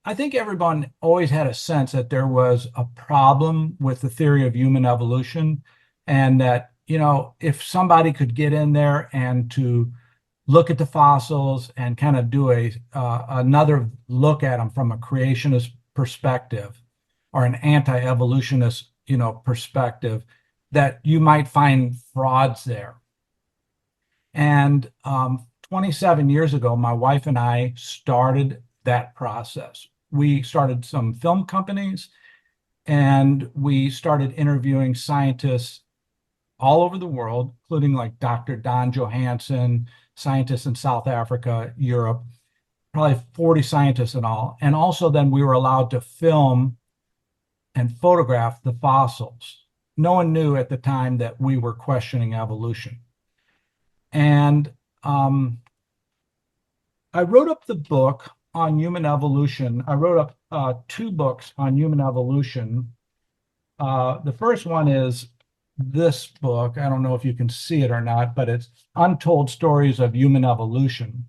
I think everyone always had a sense that there was a problem with the theory of human evolution, and that, if somebody could get in there and to look at the fossils and kind of do another look at them from a creationist perspective or an anti-evolutionist, perspective, that you might find frauds there. And 27 years ago, my wife and I started that process. We started some film companies and we started interviewing scientists all over the world, including like Dr. Don Johansson, scientists in South Africa, Europe, probably 40 scientists in all. And also then we were allowed to film and photograph the fossils. No one knew at the time that we were questioning evolution. And I wrote up the book on human evolution. I wrote up two books on human evolution. The first one is this book. I don't know if you can see it or not, but it's Untold Stories of Human Evolution.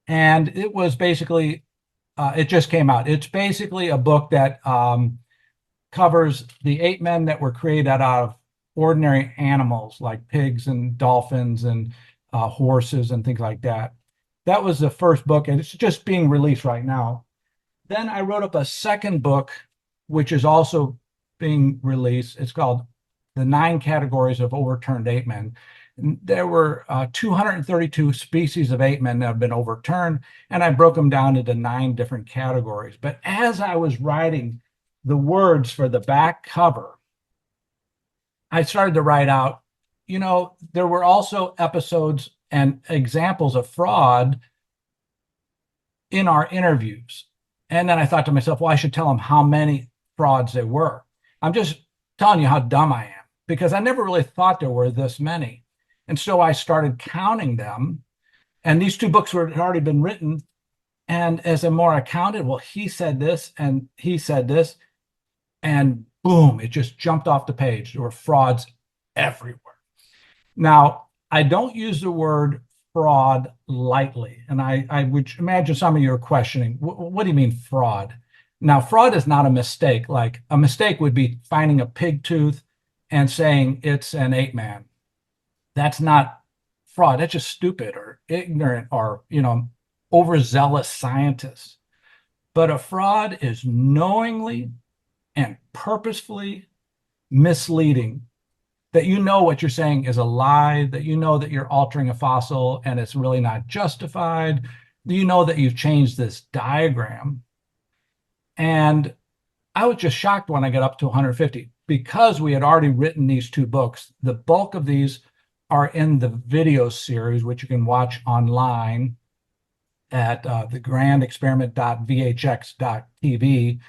And it was basically, it just came out. It's basically a book that covers the ape-men that were created out of ordinary animals like pigs and dolphins and horses and things like that. That was the first book, and it's just being released right now. Then I wrote up a second book, which is also being released. It's called The 9 Categories of Overturned Ape-Men. There were 232 species of ape-men that have been overturned, and I broke them down into 9 different categories. But as I was writing the words for the back cover, I started to write out, there were also episodes and examples of fraud in our interviews. And then I thought to myself, well, I should tell them how many frauds there were. I'm just telling you how dumb I am, because I never really thought there were this many. And so I started counting them. And these 2 books had already been written. And as the more I counted, well, he said this and he said this. And boom, it just jumped off the page. There were frauds everywhere. Now, I don't use the word fraud lightly. And I would imagine some of you are questioning, what do you mean fraud? Now, fraud is not a mistake. Like a mistake would be finding a pig tooth and saying it's an ape-man. That's not fraud. That's just stupid or ignorant or, overzealous scientists. But a fraud is knowingly and purposefully misleading, that what you're saying is a lie, that that you're altering a fossil and it's really not justified, that you've changed this diagram. And I was just shocked when I got up to 150, because we had already written these 2 books. The bulk of these are in the video series, which you can watch online at thegrandexperiment.vhx.tv.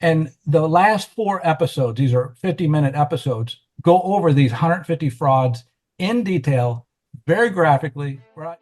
And the last 4 episodes, these are 50-minute episodes, go over these 150 frauds in detail, very graphically. Right?